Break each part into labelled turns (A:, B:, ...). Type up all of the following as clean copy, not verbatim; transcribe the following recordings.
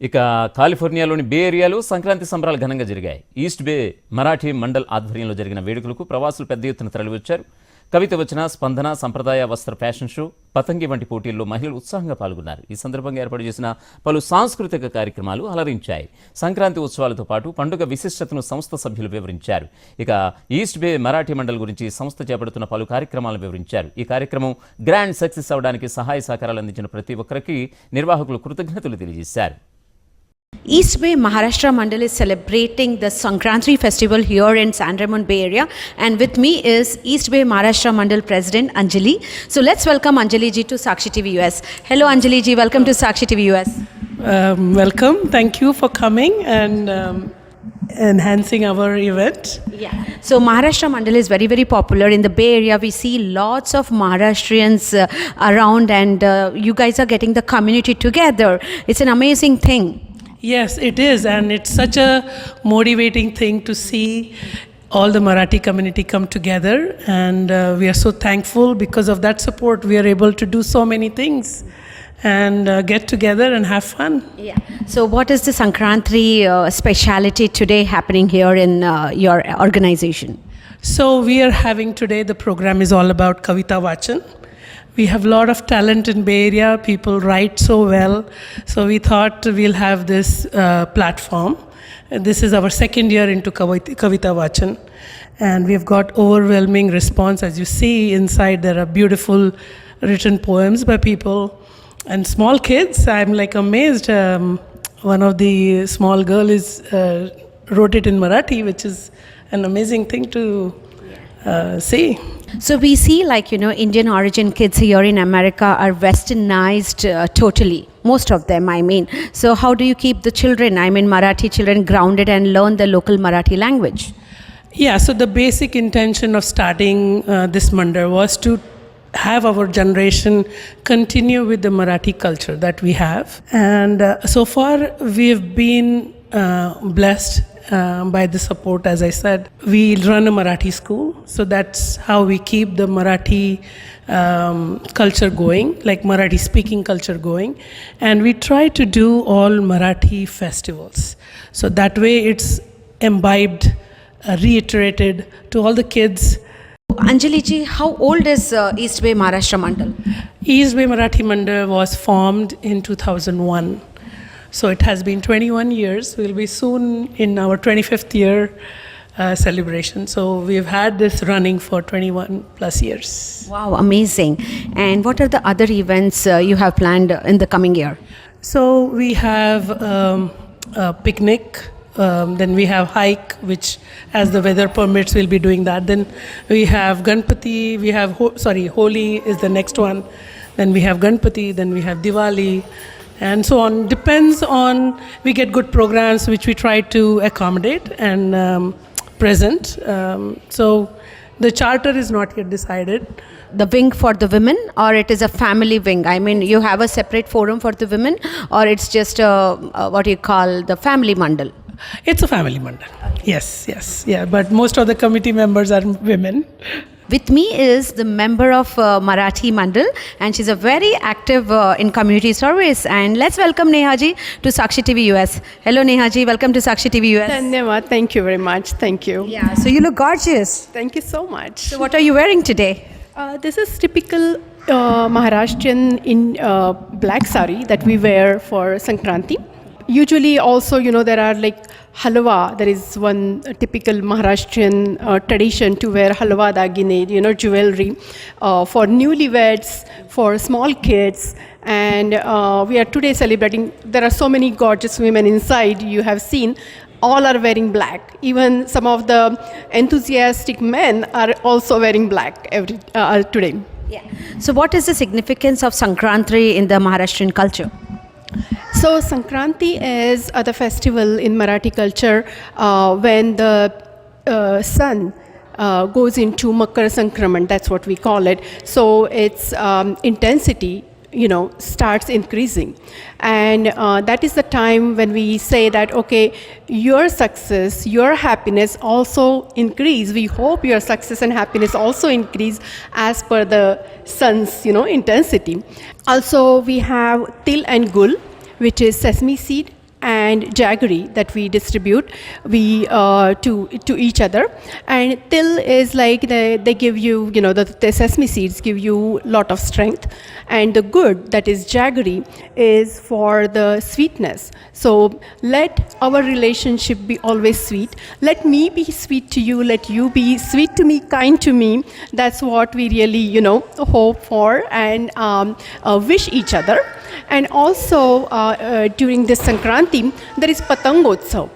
A: ఇక కాలిఫోర్నియాలోని బే ఏరియాలో సంక్రాంతి సంబరాలు ఘనంగా జరిగాయి. ఈస్ట్ బే మరాఠీ మండల్ ఆధ్వర్యంలో జరిగిన వేడుకలకు ప్రవాసులు పెద్ద ఎత్తున తరలివచ్చారు. కవిత వచ్చిన స్పందన, సంప్రదాయ వస్త్ర ఫ్యాషన్ షో, పతంగి వంటి పోటీల్లో మహిళలు ఉత్సాహంగా పాల్గొన్నారు. ఈ సందర్భంగా ఏర్పాటు చేసిన పలు సాంస్కృతిక కార్యక్రమాలు అలరించాయి. సంక్రాంతి ఉత్సవాలతో పాటు పండుగ విశిష్టతను సంస్థ సభ్యులు వివరించారు. ఇక ఈస్ట్ బే మరాఠీ మండల్ గురించి సంస్థ చేపడుతున్న పలు కార్యక్రమాలను వివరించారు. ఈ కార్యక్రమం గ్రాండ్ సక్సెస్ అవడానికి సహాయ సహకారాలు అందించిన ప్రతి ఒక్కరికి నిర్వాహకులు కృతజ్ఞతలు తెలియజేశారు.
B: East Bay Maharashtra Mandal is celebrating the Sankranti festival here in San Ramon Bay Area, and with me is East Bay Maharashtra Mandal President Anjali. So let's welcome Anjali ji to Sakshi TV US. Hello Anjali ji, welcome to Sakshi TV US.
C: Welcome, thank you for coming and enhancing our event.
B: Yeah. So Maharashtra Mandal is very, very popular in the Bay Area. We see lots of Maharashtrians around, and you guys are getting the community together. It's an amazing thing.
C: Yes, it is, and it's such a motivating thing to see all the Marathi community come together, and we are so thankful because of that support. We are able to do so many things and get together and have fun.
B: Yeah. So what is the Sankranti speciality today happening here in your organization?
C: So we are having today, the program is all about Kavita Vachan. We have a lot of talent in Bay Area. People write so well. So we thought we'll have this platform. This is our second year into Kavita Vachan. And we've got overwhelming response. As you see inside, there are beautiful written poems by people. And small kids, I'm like amazed. One of the small girl wrote it in Marathi, which is an amazing thing to see.
B: So we see, like, you know, Indian origin kids here in America are westernized totally. Most of them, I mean. So how do you keep the children, I mean Marathi children, grounded and learn the local Marathi language?
C: Yeah, so the basic intention of starting this Mandal was to have our generation continue with the Marathi culture that we have. And so far we've been blessed by the support. As I said, we run a Marathi school, so that's how we keep the Marathi culture going, like Marathi speaking culture going, and we try to do all Marathi festivals, so that way it's imbibed, reiterated to all the kids.
B: Anjali ji, how old is East Bay Maharashtra Mandal?
C: East Bay Marathi Mandal was formed in 2001. So it has been 21 years. We'll be soon in our 25th year celebration. So we've had this running for 21 plus years.
B: Wow, amazing. And what are the other events you have planned in the coming year?
C: So we have a picnic, then we have hike, which as the weather permits we'll be doing that. Then we have Ganpati, we have Holi is the next one. Then we have Ganpati, then we have Diwali, and so on. Depends on, we get good programs which we try to accommodate and present. So the charter is not yet decided.
B: The wing for the women, or it is a family wing? I mean, you have a separate forum for the women, or it's just what you call the family mandal?
C: It's a family mandal. Yes, yeah, but most of the committee members are women.
B: With me is the member of Marathi Mandal, and she's a very active in community service. And let's welcome Neha ji to Sakshi TV US. Hello Neha ji, welcome to Sakshi TV US.
D: Dhanyawad, thank you very much. Thank you.
B: Yeah, so you look gorgeous.
D: Thank you so much.
B: So what are you wearing today?
D: This is typical Maharashtrian in black sari that we wear for Sankranti. Usually also, you know, there are like halwa. There is one typical Maharashtrian tradition to wear halwa dagine, you know, jewelry for newlyweds, for small kids. And we are today celebrating. There are so many gorgeous women inside. You have seen all are wearing black. Even some of the enthusiastic men are also wearing black today.
B: Yeah. So what is the significance of Sankranti in the Maharashtrian culture?
D: So Sankranti is the festival in Marathi culture when the sun goes into Makar Sankraman, that's what we call it. So its intensity, you know, starts increasing. And that is the time when we say that, okay, your success, your happiness also increase. We hope your success and happiness also increase as per the sun's, you know, intensity. Also, we have Til and Gul, which is sesame seed and jaggery that we distribute to each other. And til is like they give you, the sesame seeds give you lot of strength, and the good, that is jaggery, is for the sweetness. So let our relationship be always sweet. Let me be sweet to you. Let you be sweet to me, kind to me. That's what we really, hope for and wish each other. And also during this Sankranti, there is Patangotsav.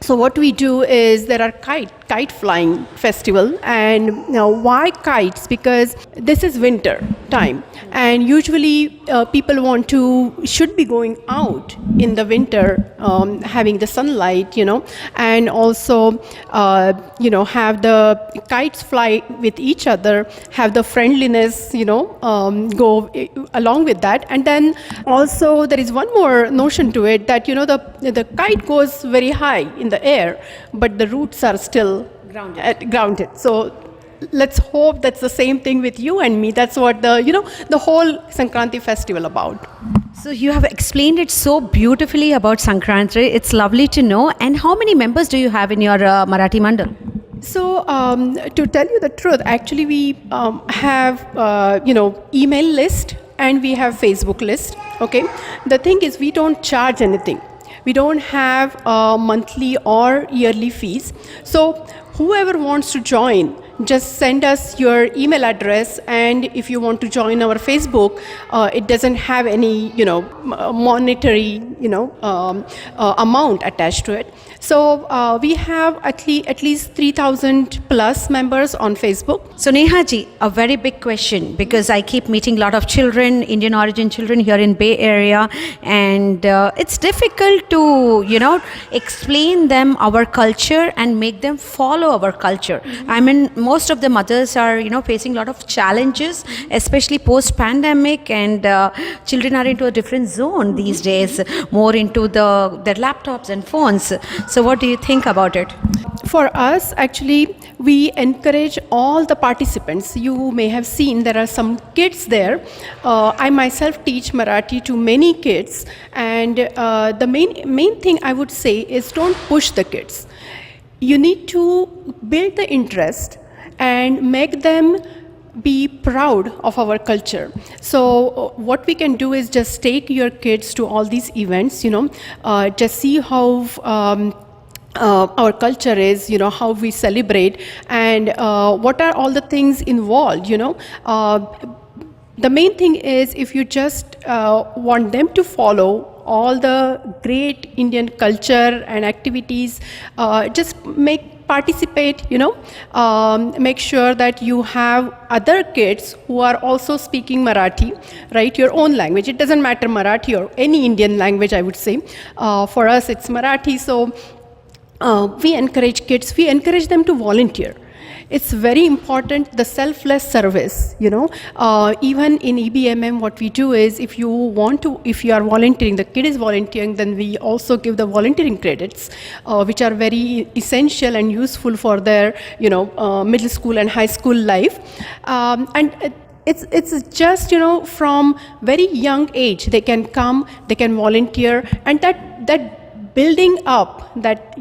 D: So what we do is there are kite flying festival. And why kites? Because this is winter time, and usually people should be going out in the winter, having the sunlight, and also have the kites fly with each other, have the friendliness, go along with that. And then also there is one more notion to it, that the kite goes very high in the air, but the roots are still grounded. So let's hope that's the same thing with you and me. That's what the whole Sankranti festival about.
B: So you have explained it so beautifully about Sankranti. It's lovely to know. And how many members do you have in your Marathi Mandal?
D: So to tell you the truth, actually we have email list and we have Facebook list. Okay, the thing is we don't charge anything. We don't have monthly or yearly fees. So whoever wants to join, just send us your email address, and if you want to join our Facebook, it doesn't have any monetary amount attached to it. So we have at least 3,000 plus members on Facebook.
B: So Neha ji, a very big question, because I keep meeting a lot of children, Indian origin children here in Bay Area, and it's difficult to explain them our culture and make them follow our culture. I mean, most of the mothers are facing a lot of challenges, especially post pandemic, and children are into a different zone these days, more into their laptops and phones. So what do you think about it?
D: For us, actually, we encourage all the participants. You may have seen there are some kids there. I myself teach Marathi to many kids, and the main thing I would say is don't push the kids. You need to build the interest and make them be proud of our culture. So what we can do is just take your kids to all these events, just see how our culture is, how we celebrate, and what are all the things involved, The main thing is, if you just want them to follow all the great Indian culture and activities, just participate, make sure that you have other kids who are also speaking Marathi, right? Your own language. It doesn't matter Marathi or any Indian language, I would say. For us, it's Marathi. So we encourage kids, we encourage them to volunteer. It's very important, the selfless service, even in EBMM, what we do is, if you are volunteering, the kid is volunteering, then we also give the volunteering credits, which are very essential and useful for their, middle school and high school life. And it's just, from very young age, they can come, they can volunteer, and that building up that,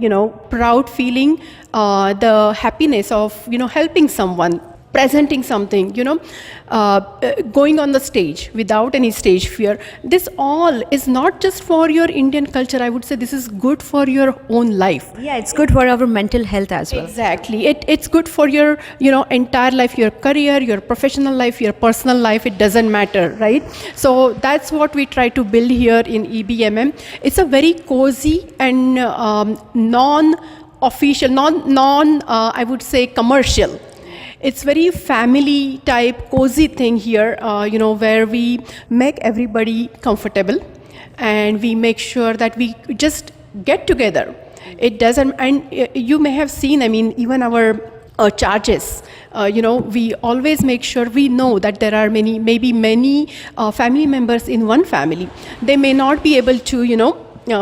D: proud feeling, the happiness of, helping someone, presenting something, going on the stage without any stage fear. This all is not just for your Indian culture. I would say this is good for your own life.
B: Yeah, it's good for our mental health as well.
D: Exactly. It's good for your, entire life, your career, your professional life, your personal life. It doesn't matter, right? So that's what we try to build here in EBMM. It's a very cozy and non-official, I would say commercial. It's very family type, cozy thing here, where we make everybody comfortable, and we make sure that we just get together. It doesn't, and you may have seen, even our charges, we always make sure we know that there are many family members in one family. They may not be able to,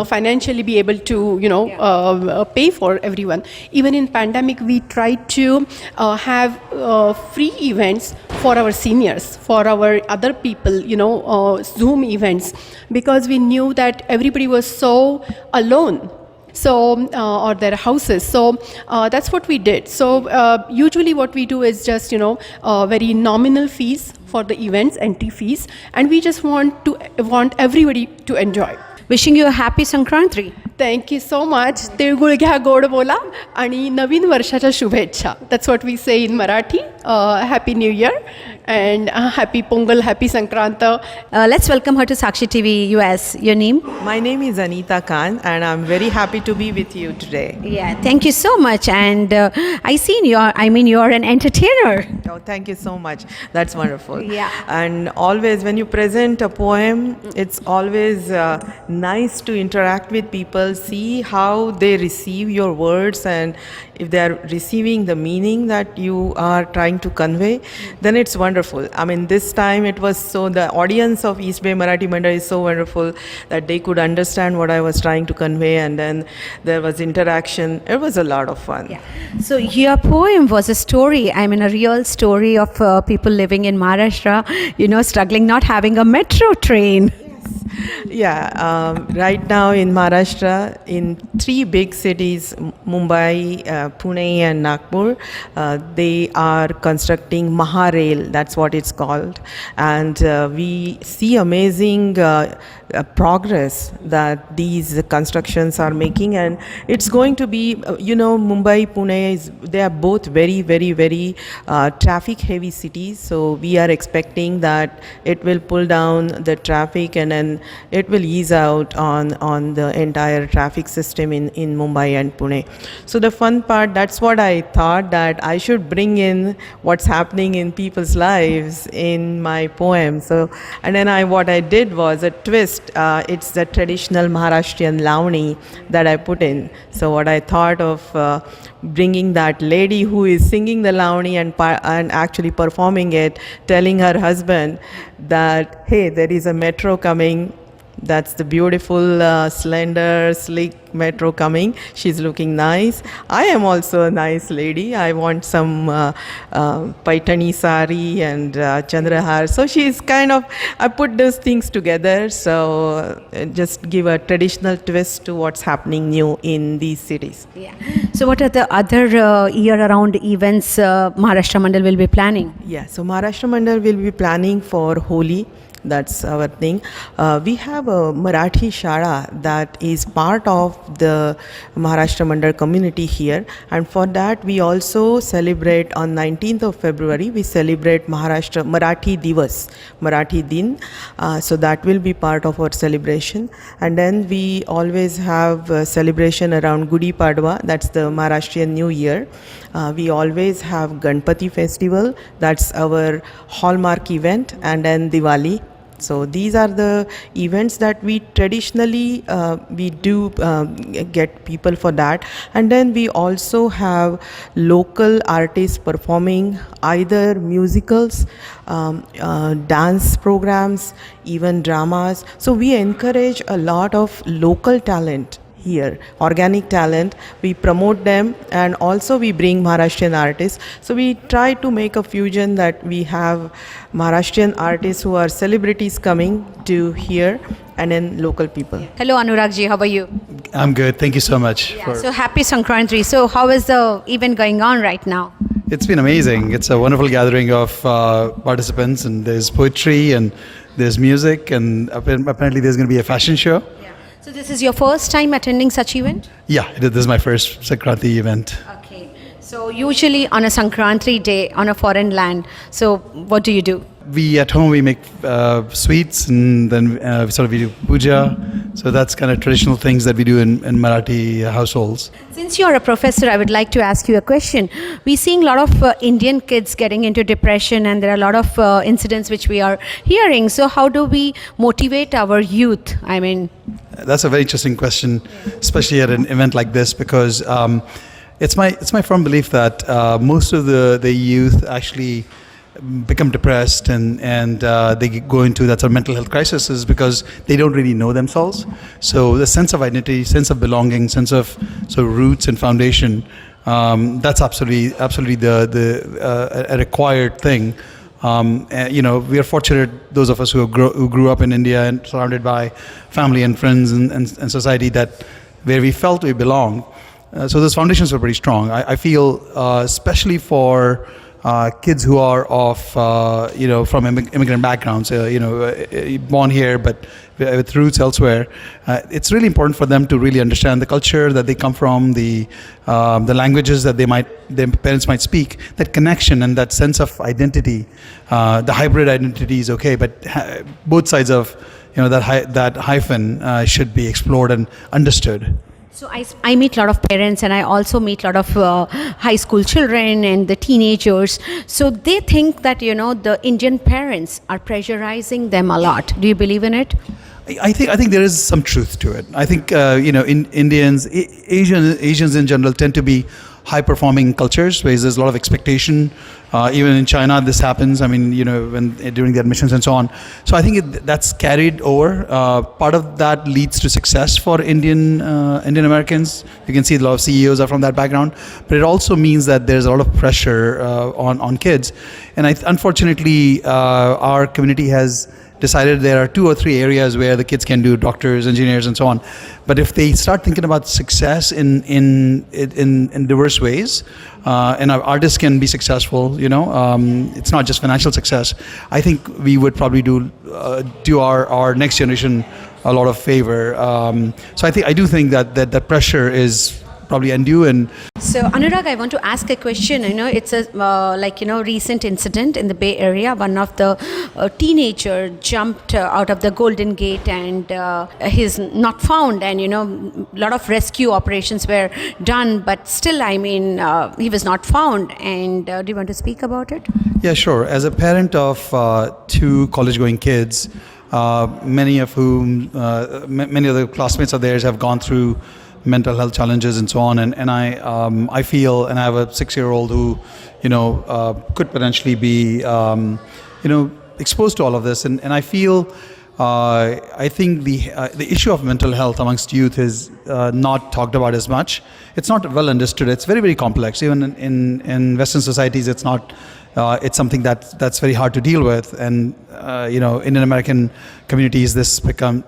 D: financially be able to, pay for everyone. Even in pandemic, we tried to have free events for our seniors, for our other people, Zoom events, because we knew that everybody was so alone. So, or their houses. So that's what we did. So usually what we do is just, very nominal fees for the events, entry fees, and we just want everybody to enjoy.
B: Wishing you a happy Sankranti.
D: Thank you so much. Tilgul घ्या गोड बोला आणि नवीन वर्षाच्या शुभेच्छा. That's what we say in Marathi. Happy New Year and happy Pongal, happy Sankranta.
B: Let's welcome her to Sakshi TV US. Your name?
E: My name is Anita Khan, and I'm very happy to be with you today.
B: Yeah, thank you so much. And you're an entertainer.
E: Oh, thank you so much. That's wonderful.
B: Yeah.
E: And always, when you present a poem, it's always nice to interact with people, see how they receive your words, and if they are receiving the meaning that you are trying to convey, then it's wonderful. I mean, this time it was so, the audience of East Bay Marathi Mandal is so wonderful that they could understand what I was trying to convey, and then there was interaction. It was a lot of fun.
B: Yeah. So your poem was a story, a real story of people living in Maharashtra, struggling not having a metro train.
E: Yeah, right now in Maharashtra, in 3 big cities, Mumbai, Pune and Nagpur, they are constructing Maharail, that's what it's called. And we see amazing progress that these constructions are making, and it's going to be, Mumbai, Pune, they are both very, very, very traffic heavy cities. So we are expecting that it will pull down the traffic, and then it will ease out on the entire traffic system in Mumbai and Pune. So the fun part, that's what I thought, that I should bring in what's happening in people's lives in my poem. So, and then what I did was a twist. It's the traditional Maharashtrian Lavani that I put in. So what I thought of bringing that lady who is singing the Lavani and actually performing it, telling her husband that, hey, there is a metro coming. That's the beautiful, slender, sleek metro coming. She's looking nice. I am also a nice lady. I want some paitani sari and chandrahar. So she's kind of, I put those things together. So just give a traditional twist to what's happening new in these cities.
B: Yeah. So what are the other year-round events Maharashtra Mandal will be planning?
E: Yeah, so Maharashtra Mandal will be planning for Holi. That's our thing. We have a Marathi Shala that is part of the Maharashtra Mandal community here, and for that we also celebrate on 19th of February, we celebrate Marathi Divas, Marathi Din. So that will be part of our celebration. And then we always have a celebration around Gudi Padwa, that's the Maharashtrian New Year. We always have Ganpati festival, that's our hallmark event, and then Diwali. So these are the events that we traditionally we do get people for that. And then we also have local artists performing either musicals, dance programs, even dramas. So we encourage a lot of local talent here, organic talent. We promote them, and also we bring Maharashtrian artists. So we try to make a fusion that we have Maharashtrian artists who are celebrities coming to here, and then local people.
B: Hello Anurag ji, how are you?
F: I'm good. Thank you so much.
B: So happy Sankranti. So how is the event going on right now?
F: It's been amazing. It's a wonderful gathering of participants, and there's poetry and there's music, and apparently there's going to be a fashion show.
B: So this is your first time attending such event?
F: Yeah, this is my first Sankranti event.
B: Okay. So usually on a Sankranti day on a foreign land, so what do you do?
F: We at home we make sweets, and then we do puja. So that's kind of traditional things that we do in Marathi households.
B: Since you're a professor, I would like to ask you a question. We're seeing a lot of Indian kids getting into depression, and there are a lot of incidents which we are hearing. So how do we motivate our youth? I mean,
F: that's a very interesting question, especially at an event like this, because it's my firm belief that most of the youth actually become depressed and they go into that sort of mental health crisis is because they don't really know themselves. So the sense of identity, sense of belonging, sense of roots and foundation, that's absolutely a required thing. We are fortunate, those of us who grew up in India and surrounded by family and friends and society, that where we felt we belong. So those foundations were pretty strong. I feel, especially for kids who are from immigrant backgrounds, born here but with roots elsewhere, it's really important for them to really understand the culture that they come from, the languages that their parents might speak. That connection and that sense of identity, the hybrid identity is okay, but both sides of that hyphen should be explored and understood.
B: So I meet a lot of parents, and I also meet a lot of high school children and the teenagers. So they think that, the Indian parents are pressurizing them a lot. Do you believe in it?
F: I think there is some truth to it. I think Indians, Asians in general tend to be high-performing cultures where there's a lot of expectation. Even in China, this happens. I mean, during the admissions and so on. So I think that's carried over. Part of that leads to success for Indian Americans. You can see a lot of CEOs are from that background, but it also means that there's a lot of pressure on kids. And unfortunately, our community has decided there are 2 or 3 areas where the kids can do doctors, engineers, and so on. But if they start thinking about success in diverse ways, and our artists can be successful, it's not just financial success. I think we would probably do our next generation a lot of favor. So I do think that pressure is probably undue. And
B: so Anurag, I want to ask a question. It's a recent incident in the Bay Area. One of the teenager jumped out of the Golden Gate and he's not found. And a lot of rescue operations were done, but still, he was not found. And do you want to speak about it?
F: Yeah, sure. As a parent of 2 college-going kids, many of the classmates of theirs have gone through mental health challenges and so on, and I feel, and I have a 6-year-old who could potentially be exposed to all of this, and I feel I think the issue of mental health amongst youth is not talked about as much. It's not well understood. It's very, very complex. Even in Western societies, it's not. It's something that's very hard to deal with, and Indian American communities, this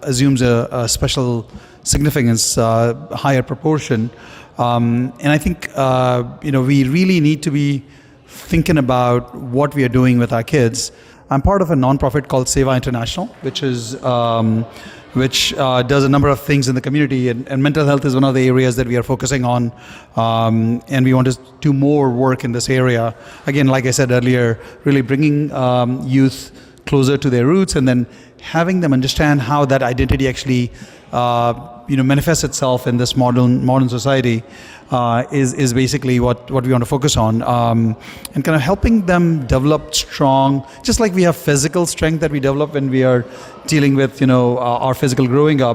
F: assumes a special significance, higher proportion, and I think we really need to be thinking about what we are doing with our kids. I'm part of a non-profit called Seva International, which does a number of things in the community, and mental health is one of the areas that we are focusing on, and we want to do more work in this area. Again, like I said earlier, really bringing youth closer to their roots, and then having them understand how that identity actually manifests itself in this modern society, is basically what we want to focus on, and kind of helping them develop strong, just like we have physical strength that we develop when we are dealing with our physical growing up.